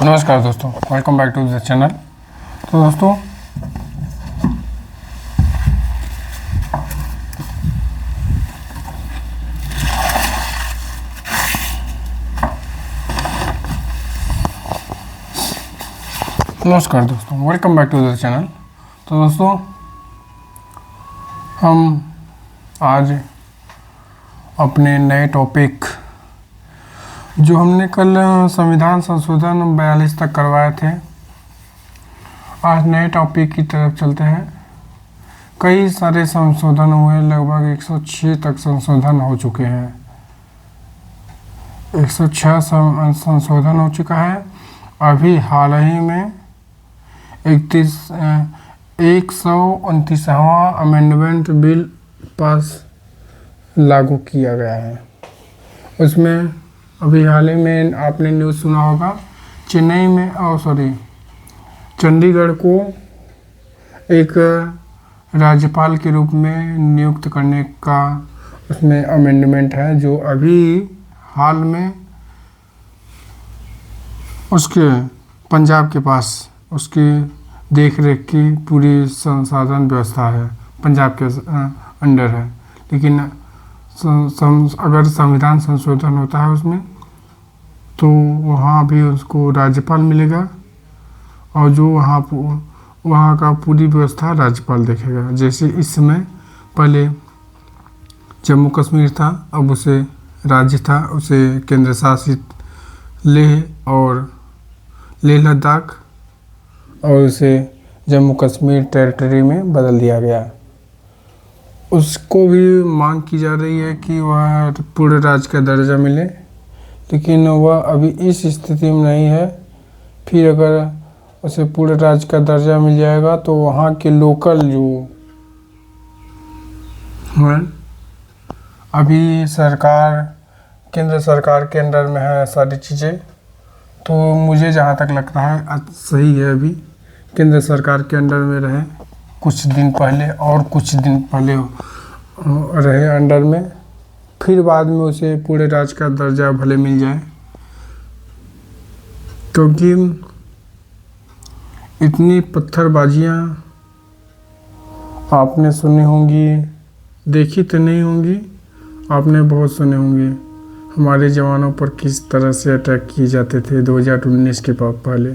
नमस्कार दोस्तों, welcome back to the channel. तो दोस्तों welcome back to the channel. तो दोस्तों हम आज अपने नए टॉपिक जो हमने कल संविधान संशोधन 42 तक करवाए थे, आज नए टॉपिक की तरफ चलते हैं। कई सारे संशोधन हुए, लगभग 106 तक संशोधन हो चुके हैं। 106 संशोधन हो चुका है। अभी हाल ही में 129वां अमेंडमेंट बिल पास लागू किया गया है। उसमें अभी हाल ही में आपने न्यूज़ सुना होगा, चंडीगढ़ को एक राज्यपाल के रूप में नियुक्त करने का उसमें अमेंडमेंट है, जो अभी हाल में उसके पंजाब के पास उसकी देख रेख की पूरी संसाधन व्यवस्था है, पंजाब के अंडर है। लेकिन अगर संविधान संशोधन होता है उसमें, तो वहाँ भी उसको राज्यपाल मिलेगा और जो वहाँ का पूरी व्यवस्था राज्यपाल देखेगा। जैसे इस समय पहले जम्मू कश्मीर था, अब उसे राज्य था, उसे केंद्र शासित लेह लद्दाख और उसे जम्मू कश्मीर टेरिटरी में बदल दिया गया। उसको भी मांग की जा रही है कि वह पूरे राज्य का दर्जा मिले, लेकिन वह अभी इस स्थिति में नहीं है। फिर अगर उसे पूरे राज्य का दर्जा मिल जाएगा तो वहाँ के लोकल जो हैं, अभी केंद्र सरकार के अंडर में है सारी चीज़ें, तो मुझे जहाँ तक लगता है सही है अभी केंद्र सरकार के अंडर में रहे। कुछ दिन पहले और कुछ दिन पहले रहे अंडर में, फिर बाद में उसे पूरे राज्य का दर्जा भले मिल जाए। क्योंकि इतनी पत्थरबाजियाँ आपने सुनी होंगी, देखी तो नहीं होंगी, आपने बहुत सुने होंगे। हमारे जवानों पर किस तरह से अटैक किए जाते थे 2019 के पहले।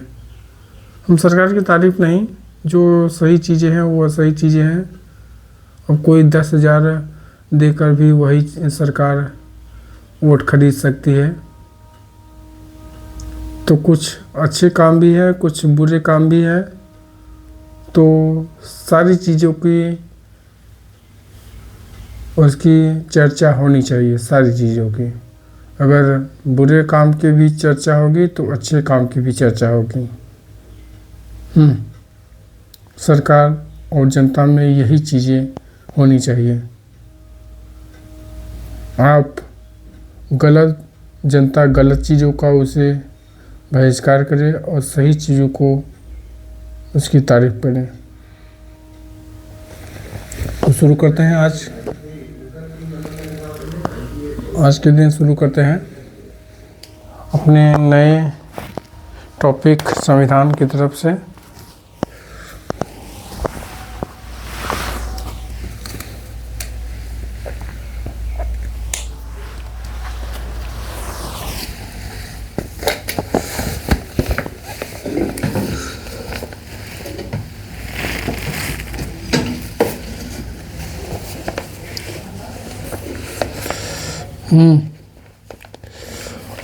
हम सरकार की तारीफ नहीं, जो सही चीज़ें हैं वो सही चीज़ें हैं। अब कोई 10,000 देकर भी वही सरकार वोट खरीद सकती है। तो कुछ अच्छे काम भी है, कुछ बुरे काम भी है। तो सारी चीज़ों की उसकी चर्चा होनी चाहिए, सारी चीज़ों की। अगर बुरे काम की भी चर्चा होगी तो अच्छे काम की भी चर्चा होगी। सरकार और जनता में यही चीज़ें होनी चाहिए। आप जनता गलत चीज़ों का उसे बहिष्कार करे और सही चीज़ों को उसकी तारीफ करें। तो शुरू करते हैं आज के दिन शुरू करते हैं अपने नए टॉपिक संविधान की तरफ से।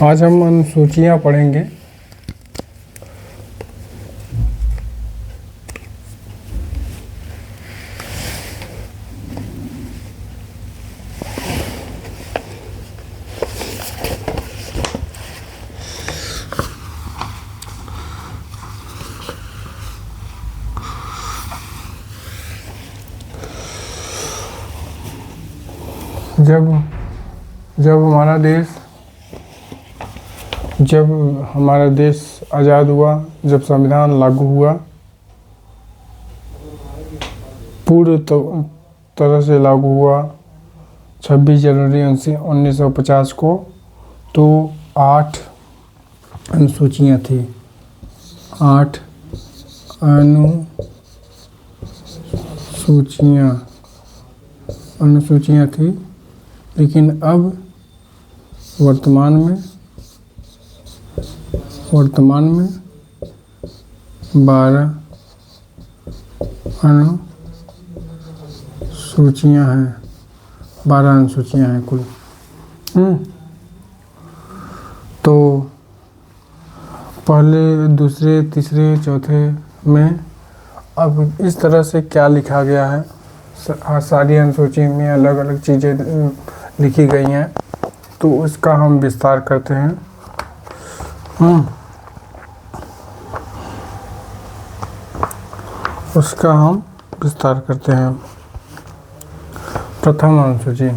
आज हम अनुसूचियाँ पढ़ेंगे। जब हमारा देश आज़ाद हुआ, जब संविधान लागू हुआ, पूर्ण तरह से लागू हुआ 26 जनवरी 1950 को, तो 8 अनुसूचियाँ थी। 8 अनुसूचियाँ थी, लेकिन अब वर्तमान में 12 अनुसूचियाँ हैं। 12 अनुसूचियाँ हैं कुल। तो पहले, दूसरे, तीसरे, चौथे में अब इस तरह से क्या लिखा गया है, सारी अनुसूची में अलग अलग चीज़ें लिखी गई हैं, तो उसका हम विस्तार करते हैं। उसका हम विस्तार करते हैं। प्रथम अनुसूची।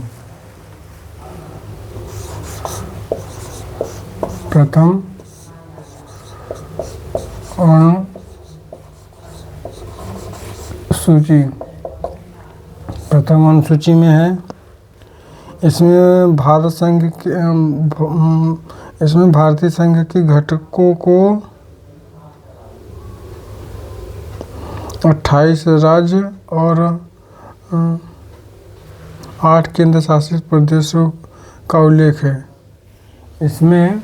प्रथम अनुसूची में है, इसमें भारतीय संघ के घटकों को 28 राज्य और 8 केंद्र शासित प्रदेशों का उल्लेख है। इसमें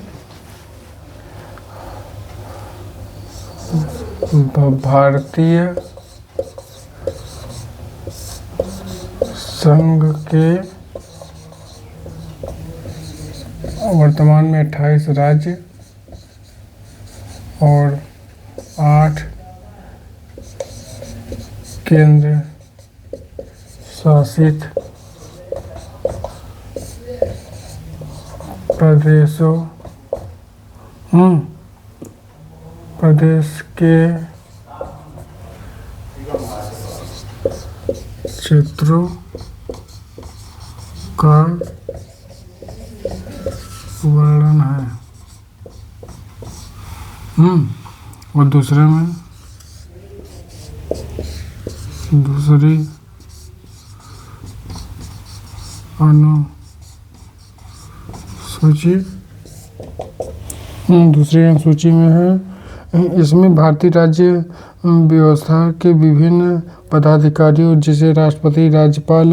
भारतीय संघ के वर्तमान में 28 राज्य और 8 केंद्र शासित प्रदेश के क्षेत्रों का वर्णन है। और दूसरी अनुसूची में है, इसमें भारतीय राज्य व्यवस्था के विभिन्न पदाधिकारियों जैसे राष्ट्रपति, राज्यपाल,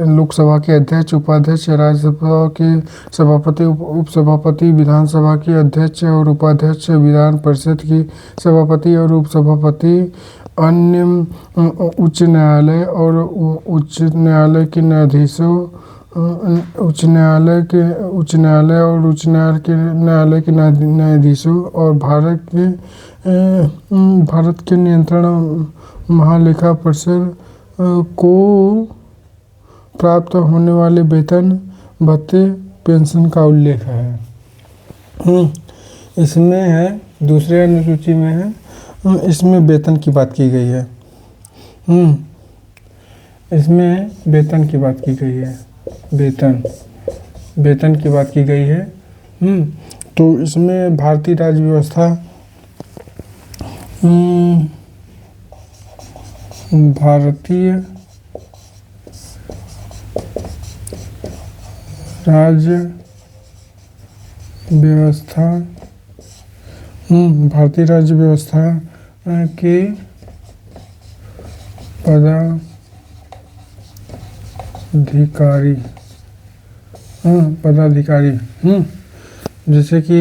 लोकसभा के अध्यक्ष, उपाध्यक्ष, राज्यसभा के सभापति, उपसभापति, विधानसभा के अध्यक्ष और उपाध्यक्ष, विधान परिषद की सभापति और उपसभापति, अन्य उच्च न्यायालय और उच्च न्यायालय के न्यायाधीशों, उच्च न्यायालय के न्यायाधीशों और भारत के नियंत्रण महालेखा परिषद को प्राप्त होने वाले वेतन, भत्ते, पेंशन का उल्लेख है। इसमें है, दूसरे अनुसूची में है, इसमें वेतन की बात की गई है। इसमें वेतन की बात की गई है। वेतन की बात की गई है। तो इसमें भारतीय राज्य व्यवस्था, भारतीय राज्य व्यवस्था के पदाधिकारी जैसे कि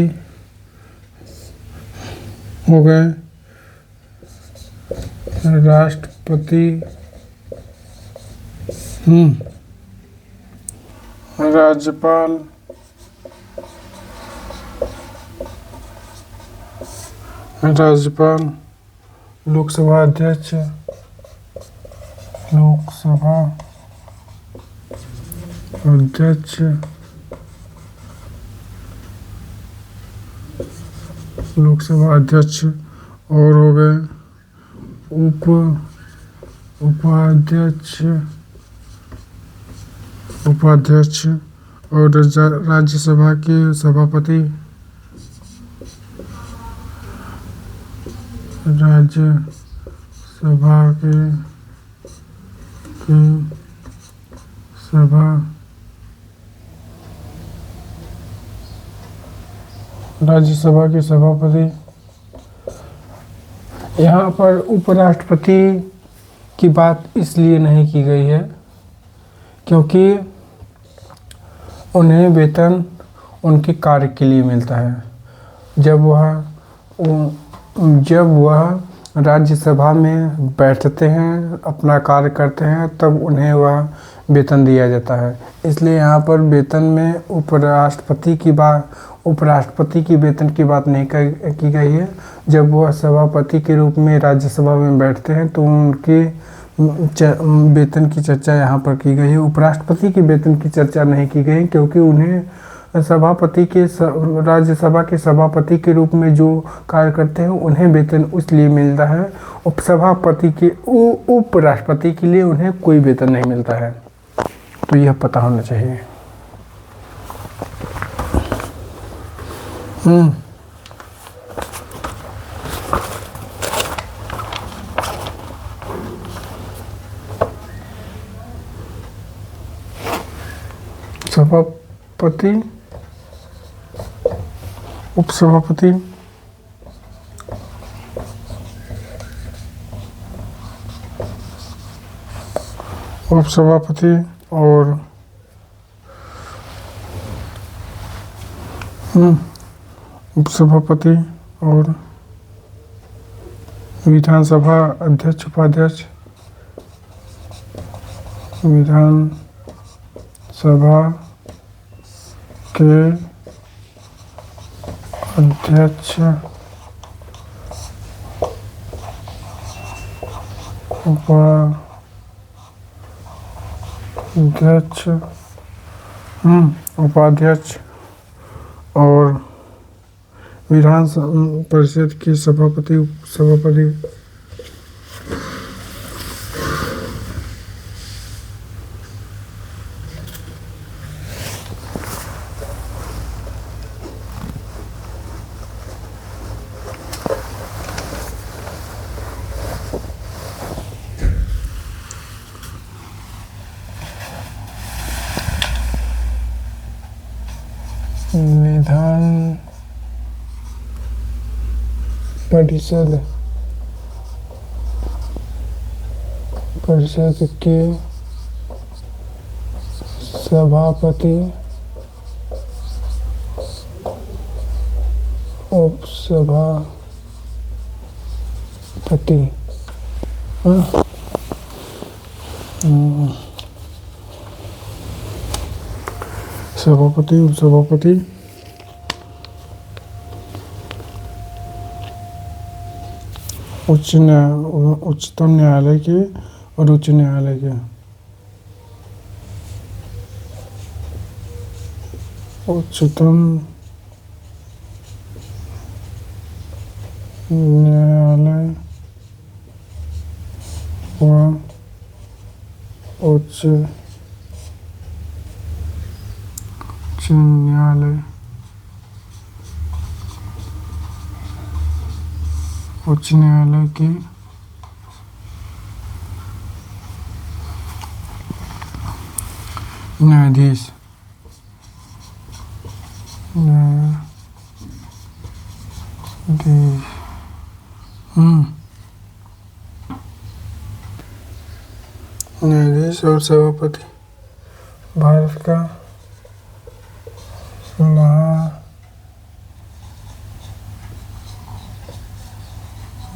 हो गए राष्ट्रपति, राज्यपाल, लोकसभा अध्यक्ष, और हो गए उपाध्यक्ष और राज्यसभा के सभापति, राज्यसभा के राज्यसभा के सभापति। यहाँ पर उपराष्ट्रपति की बात इसलिए नहीं की गई है क्योंकि उन्हें वेतन उनके कार्य के लिए मिलता है। जब वह राज्यसभा में बैठते हैं, अपना कार्य करते हैं, तब उन्हें वह वेतन दिया जाता है। इसलिए यहाँ पर वेतन में उपराष्ट्रपति की वेतन की बात नहीं की गई है। जब वह सभापति के रूप में राज्यसभा में बैठते हैं तो उनके वेतन की चर्चा यहाँ पर की गई है। उपराष्ट्रपति की वेतन की चर्चा नहीं की गई क्योंकि उन्हें राज्यसभा के सभापति के रूप में जो कार्य करते हैं उन्हें वेतन इसलिए मिलता है। उपराष्ट्रपति के लिए उन्हें कोई वेतन नहीं मिलता है, तो यह पता होना चाहिए। सभापति, उपसभापति, उपसभापति और उपसभापति और विधानसभा अध्यक्ष, उपाध्यक्ष, विधानसभा के अध्यक्ष, उपाध्यक्ष और विधान परिषद के सभापति, उपसभापति। विधान परिषद के सभापति, उपसभापति। सभापति, उपसभापति, उच्चतम न्यायालय के और उच्च न्यायालय के। उच्चतम न्यायालय व उच्च न्यायालय, उच्च न्यायालय के न्यायाधीश, न्यायाधीश और सभापति भारत का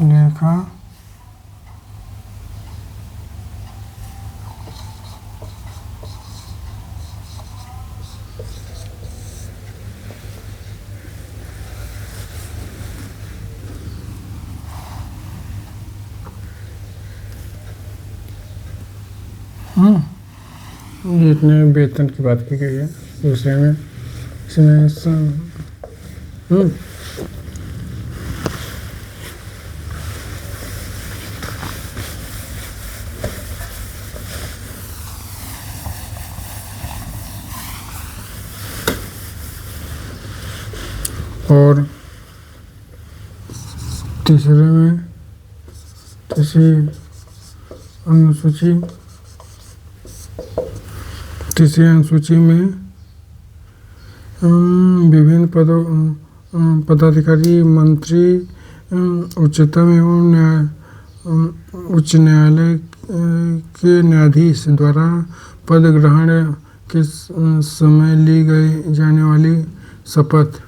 लेखा इतने वेतन की बात की गई है। दूसरे में इसमें और तीसरे में तीसरी अनुसूची में विभिन्न पदों पदाधिकारी, मंत्री, उच्चतम एवं उच्च न्यायालय के न्यायाधीश द्वारा पद ग्रहण के समय ली गई जाने वाली शपथ।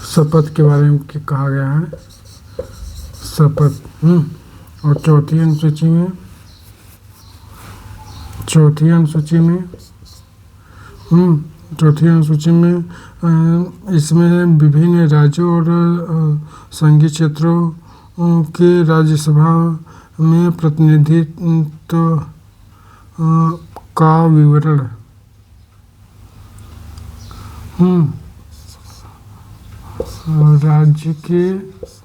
शपथ के बारे में कहा गया है, शपथ। और चौथी अनुसूची में इसमें विभिन्न राज्यों और संघीय क्षेत्रों के राज्यसभा में प्रतिनिधित्व का विवरण। राज्य के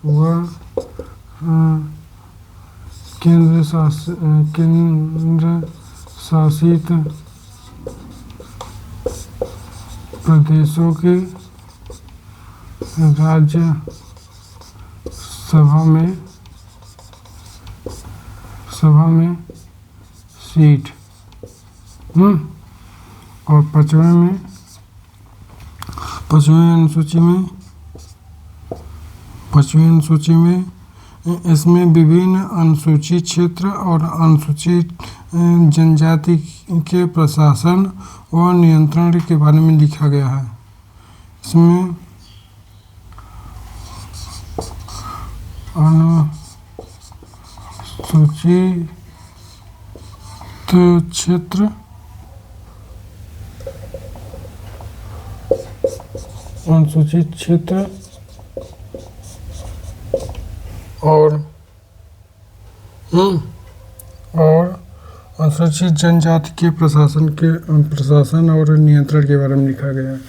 व केंद्र शासित प्रदेशों के राज्य सभा में सीट। और पांचवें अनुसूची में इसमें विभिन्न अनुसूचित क्षेत्र और अनुसूचित जनजाति के प्रशासन व नियंत्रण के बारे में लिखा गया है। इसमें अनुसूचित क्षेत्र और अनुसूचित जनजाति के प्रशासन और नियंत्रण के बारे में लिखा गया है।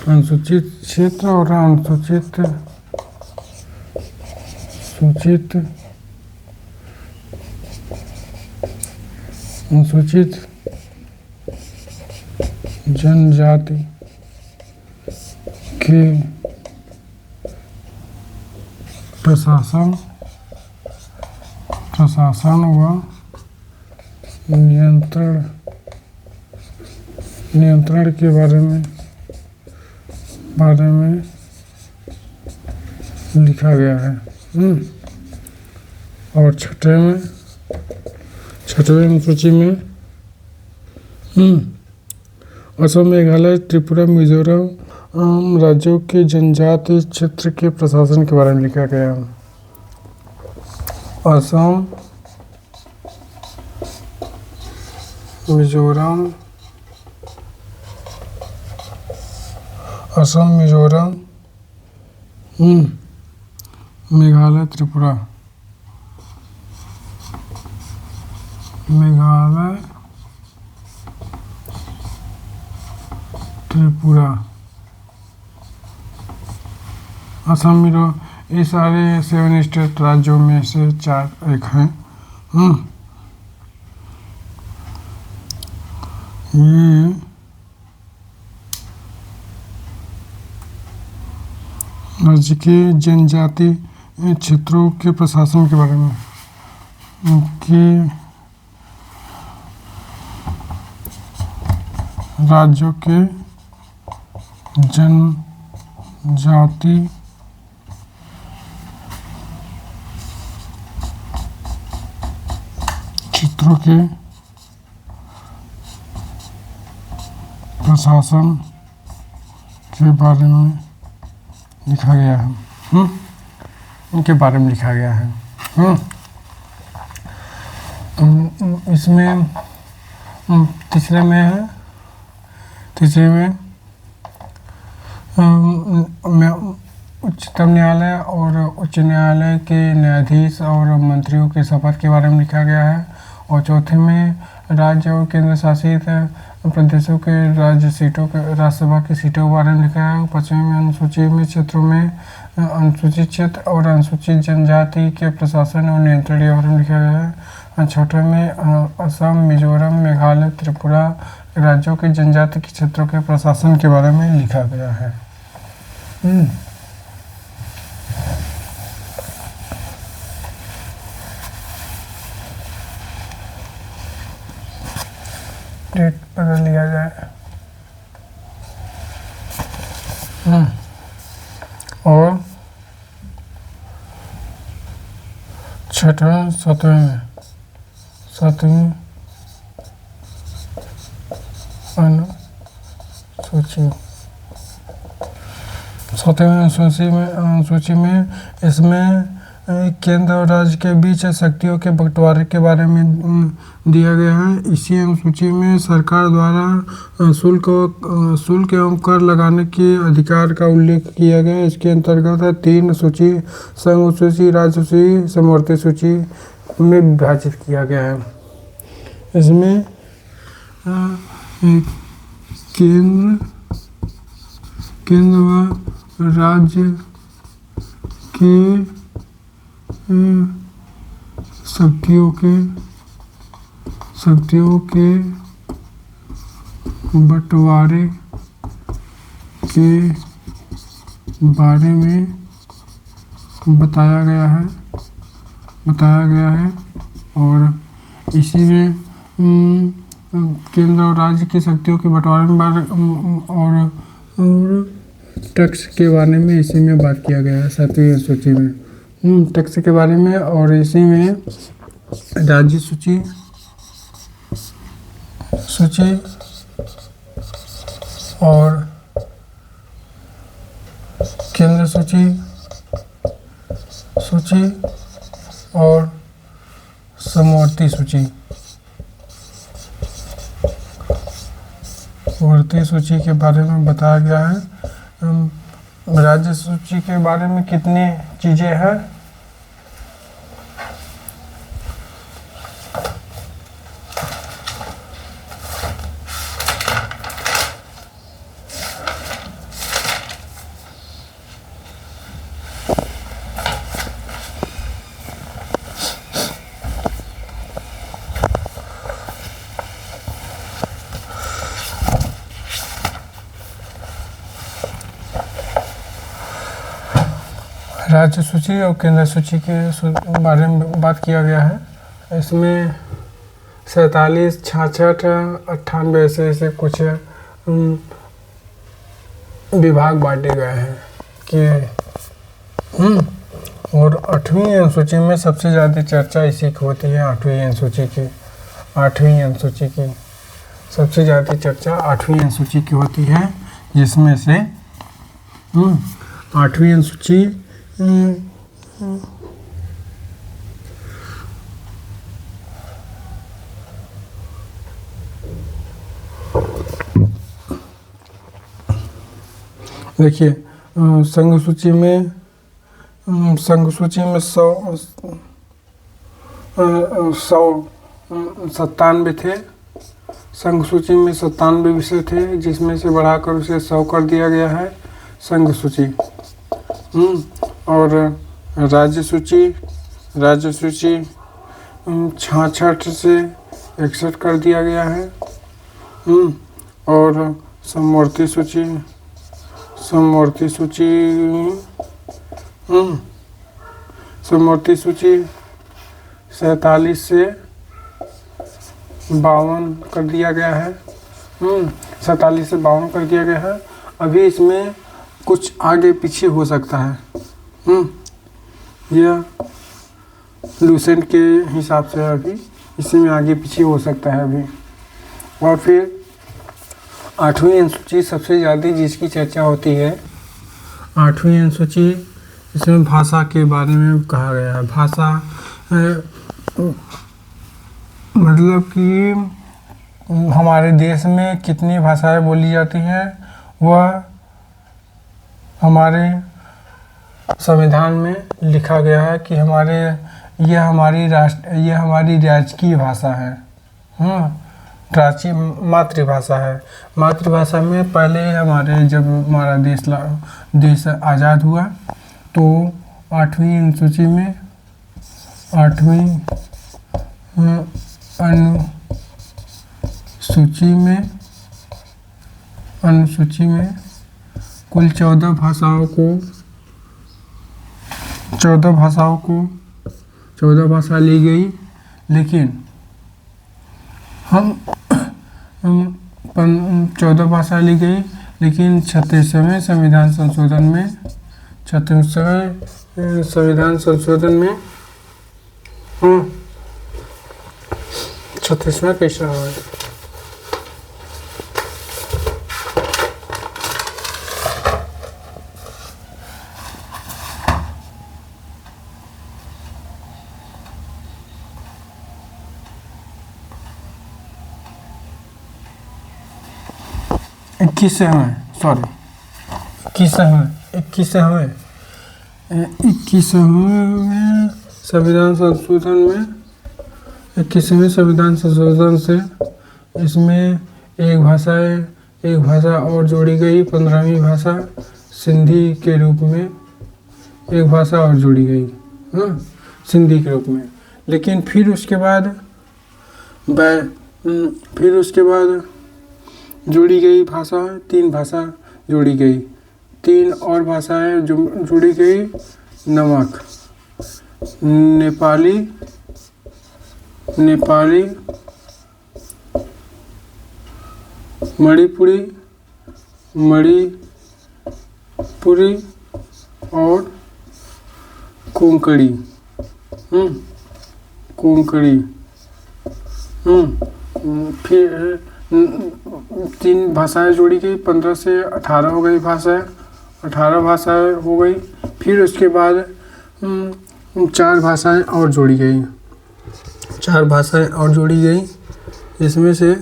अनुसूचित क्षेत्र और अनुसूचित जनजाति के प्रशासन व नियंत्रण के बारे में लिखा गया है। और छठवें अनुसूची में असम, मेघालय, त्रिपुरा, मिजोरम राज्यों के जनजातीय क्षेत्र के प्रशासन के बारे में लिखा गया है। असम, मिजोरम, मेघालय, त्रिपुरा असम में ये सारे 7 स्टेट राज्यों में से 4 एक हैं। ये राज्य के जनजाति क्षेत्रों के प्रशासन के बारे में राज्यों के जनजाति क्षेत्रों के प्रशासन के बारे में लिखा गया है। उनके बारे में लिखा गया है। इसमें तीसरे में उच्चतम न्यायालय और उच्च न्यायालय के न्यायाधीश और मंत्रियों के शपथ के बारे में लिखा गया है। और चौथे में राज्य और केंद्र शासित प्रदेशों के राज्यसभा की सीटों के बारे में लिखा है। पांचवें में अनुसूचित क्षेत्रों में अनुसूचित क्षेत्र और अनुसूचित जनजाति के प्रशासन और नियंत्रण के बारे में लिखा गया है। छठे में असम, मिजोरम, मेघालय, त्रिपुरा राज्यों के जनजाति के क्षेत्रों के प्रशासन के बारे में लिखा गया है। डेट बदल लिया जाए। और छठवें सातवीं अनुसूची सूची में इसमें केंद्र और राज्य के बीच शक्तियों के बंटवारे के बारे में दिया गया है। इसी अनुसूची में सरकार द्वारा शुल्क एवं कर लगाने के अधिकार का उल्लेख किया गया है। इसके अंतर्गत 3 सूची संघ सूची, राज्य सूची, समवर्ती सूची में विभाजित किया गया है। इसमें केंद्र व राज्य के शक्तियों के बंटवारे के बारे में बताया गया है और इसी में केंद्र और राज्य की शक्तियों के बंटवारे में और टैक्स के बारे में इसी में बात किया गया है 7वीं सूची में। टैक्स के बारे में और इसी में राज्य सूची और केंद्र सूची और समवर्ती सूची के बारे में बताया गया है। राज्य सूची के बारे में कितनी चीजें हैं? राज्य सूची और केंद्र सूची के बारे में बात किया गया है। इसमें 47, 66, 98 ऐसे कुछ विभाग बांटे गए हैं कि और 8वीं अनुसूची में सबसे ज़्यादा चर्चा इसी की होती है। 8वीं अनुसूची की सबसे ज़्यादा चर्चा 8वीं अनुसूची की होती है, जिसमें से 8वीं अनुसूची देखिए संघ सूची में 197 थे। संघ सूची में 97 विषय थे, जिसमें से बढ़ाकर उसे 100 कर दिया गया है संघ सूची। और राज्य सूची 66 से 61 कर दिया गया है। और समवर्ती सूची 47 से 52 कर दिया गया है। 47 से 52 कर दिया गया है। अभी इसमें कुछ आगे पीछे हो सकता है, यह लूसेंट के हिसाब से अभी इसी में आगे पीछे हो सकता है अभी। और फिर 8वीं अनुसूची सबसे ज़्यादा जिसकी चर्चा होती है, 8वीं अनुसूची, इसमें भाषा के बारे में कहा गया है। भाषा मतलब कि हमारे देश में कितनी भाषाएं बोली जाती हैं, वह हमारे संविधान में लिखा गया है कि यह हमारी राजकीय भाषा है। मातृभाषा है। मातृभाषा में पहले जब हमारा देश आज़ाद हुआ तो 8वीं अनुसूची में कुल 14 भाषा ली गई। लेकिन हम 14 भाषा ली गई, लेकिन 36वें संविधान संशोधन में 36वें संविधान संशोधन में 36वां कैसा है? इक्कीसवें संविधान संशोधन में 21वें संविधान संशोधन से इसमें एक भाषा और जोड़ी गई। 15वीं भाषा सिंधी के रूप में एक भाषा और जोड़ी गई, सिंधी के रूप में। लेकिन फिर उसके बाद जोड़ी गई भाषा, 3 भाषा जोड़ी गई, 3 और भाषाएं जोड़ी गई। नमक, नेपाली, मणिपुरी और कोंकणी। फिर 3 भाषाएं जोड़ी गई, 15 से 18 हो गई भाषाएं, 18 भाषाएं हो गई। फिर उसके बाद 4 भाषाएं और जोड़ी गई, 4 भाषाएं और जोड़ी गई, जिसमें से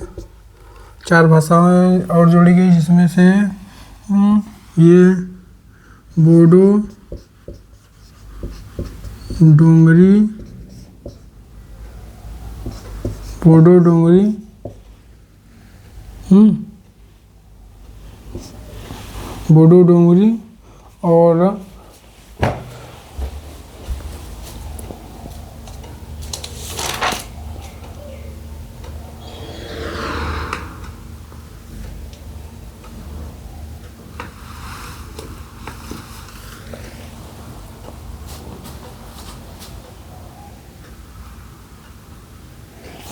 4 भाषाएं और जोड़ी गई, जिसमें से ये बोडो, डोंगरी, बोडो डोंगरी और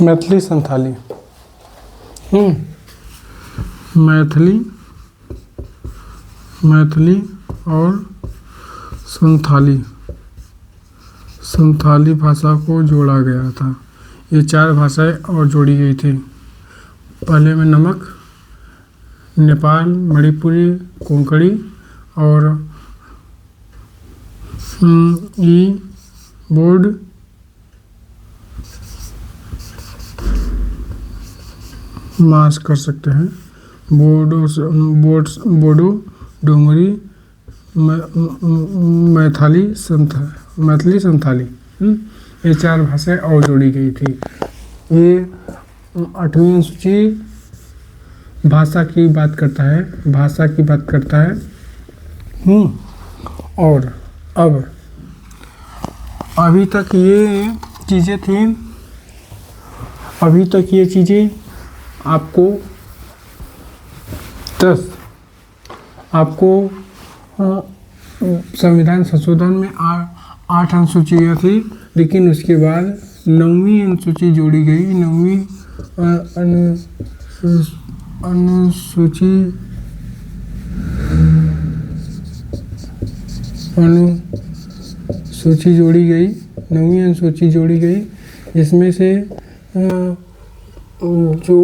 मैथिली संथाली। मैथिली और संथाली भाषा को जोड़ा गया था। ये 4 भाषाएं और जोड़ी गई थी। पहले में नमक, नेपाल, मणिपुरी, कोंकणी और बोर्ड, मास कर सकते हैं, बोडो डोंगरी, मैथिली संथाली, ये 4 भाषाएं और जोड़ी गई थी। ये 8वीं अनुसूची भाषा की बात करता है। और अब अभी तक ये चीज़ें आपको संविधान संशोधन में 8 अनुसूचियाँ थी, लेकिन उसके बाद 9वीं अनुसूची जोड़ी गई। 9वीं अनुसूची जोड़ी गई। 9वीं अनुसूची जोड़ी गई, जिसमें से जो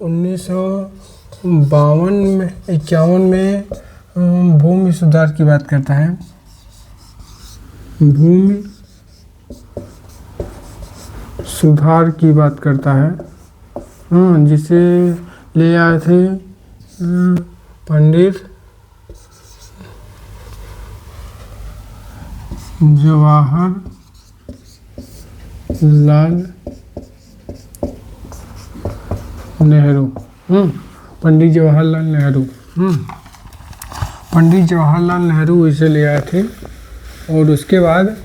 1951 में भूमि सुधार की बात करता है, भूमि सुधार की बात करता है, जिसे ले आए थे पंडित जवाहरलाल नेहरू। पंडित जवाहरलाल नेहरू इसे ले आए थे। और उसके बाद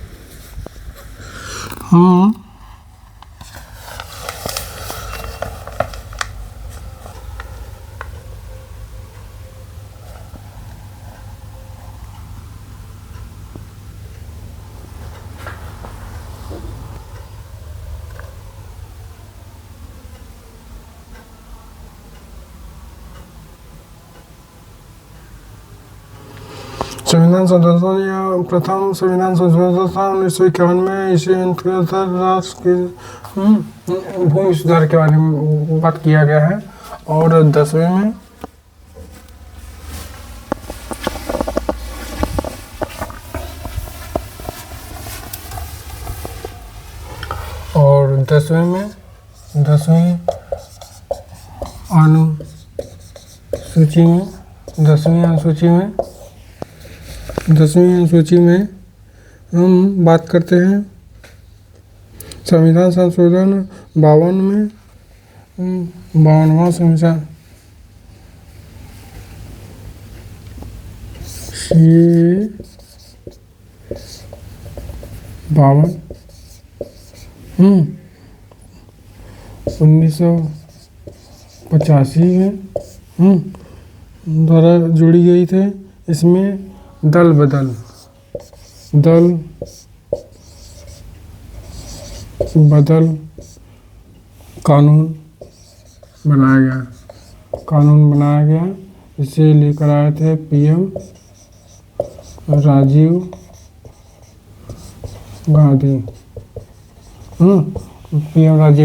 संविधान संशोधन या प्रथम संविधान संशोधन था 1951 में। इसे अंतर्गत राष्ट्र के भूमि सुधार के बारे में बात किया गया है। और 10वें में दसवीं अनुसूची में हम बात करते हैं संविधान संशोधन 52 में 52वां संविधान 1985 में द्वारा जोड़ी गई थे। इसमें दल बदल कानून बनाया गया। इसे लेकर आए थे पीएम राजीव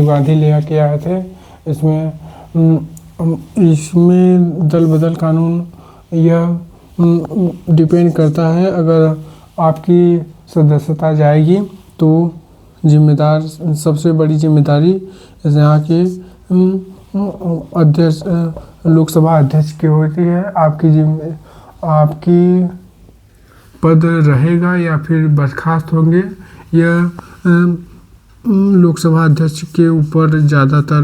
गांधी लेकर आए थे। इसमें दल बदल कानून यह डिपेंड करता है, अगर आपकी सदस्यता जाएगी तो सबसे बड़ी जिम्मेदारी यहाँ के अध्यक्ष लोकसभा अध्यक्ष की होती है। आपकी पद रहेगा या फिर बर्खास्त होंगे, यह लोकसभा अध्यक्ष के ऊपर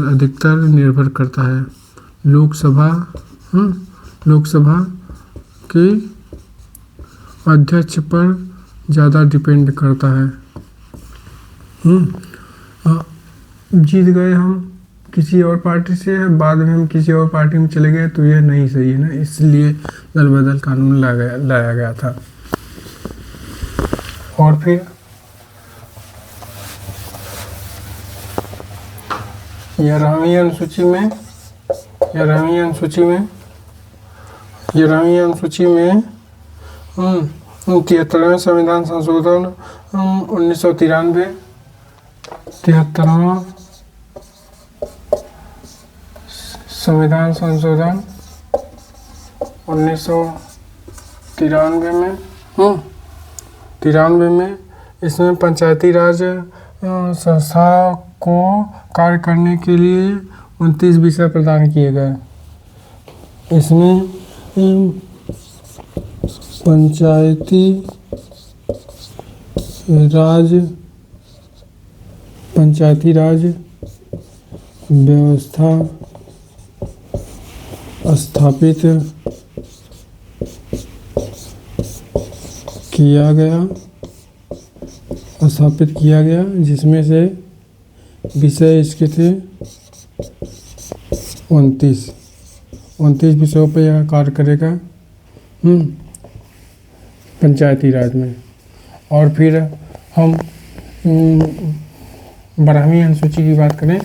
अधिकतर निर्भर करता है। लोकसभा के अध्यक्ष पर ज़्यादा डिपेंड करता है। जीत गए हम किसी और पार्टी से, बाद में हम किसी और पार्टी में चले गए तो यह नहीं सही है ना, इसलिए दल बदल कानून लाया गया था। और फिर 11वीं अनुसूची में 73वें संविधान संशोधन 1993 73वां संविधान संशोधन 1993 में इसमें पंचायती राज संस्था को कार्य करने के लिए 29 विषय प्रदान किए गए। इसमें पंचायती राज व्यवस्था स्थापित किया गया, जिसमें से विषय इसके थे 29 विषयों पर यह कार्य करेगा पंचायती राज में। और फिर हम 12वीं अनुसूची की बात करें।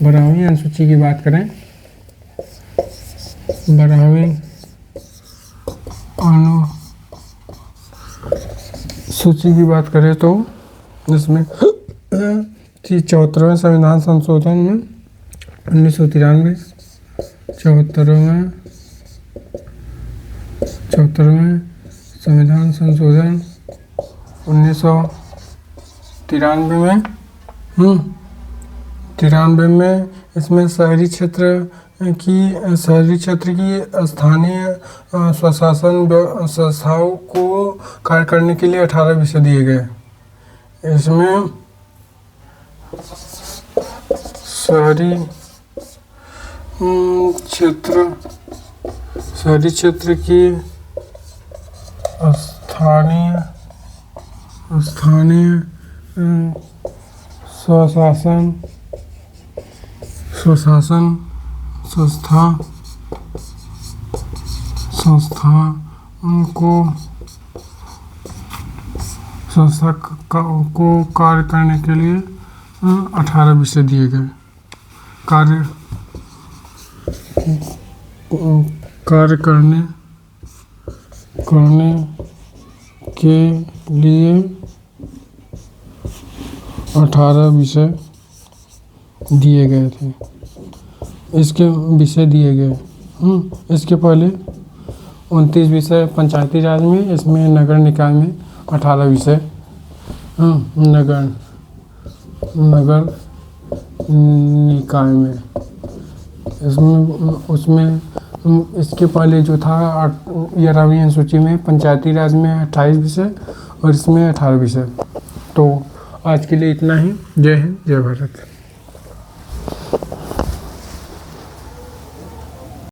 12वीं अनुसूची की बात करें 12वीं अनुसूची की बात करें तो इसमें 74वें संविधान संशोधन में 1993 74वें संविधान संशोधन 1993 में इसमें शहरी क्षेत्र की स्थानीय स्वशासन संस्थाओं को कार्य करने के लिए 18 विषय दिए गए। इसमें शहरी क्षेत्र की स्थानीय स्वशासन संस्था को कार्य करने के लिए 18 विषय दिए गए। कार्य करने करने के लिए 18 विषय दिए गए थे। इसके विषय दिए गए इसके पहले 29 विषय पंचायती राज में, इसमें नगर निकाय में 18 विषय। नगर निकाय में उसमें इसके पहले जो था 11वीं अनुसूची में पंचायती राज में 28 विषय और इसमें 18 विषय। तो आज के लिए इतना ही। जय हिंद, जय भारत।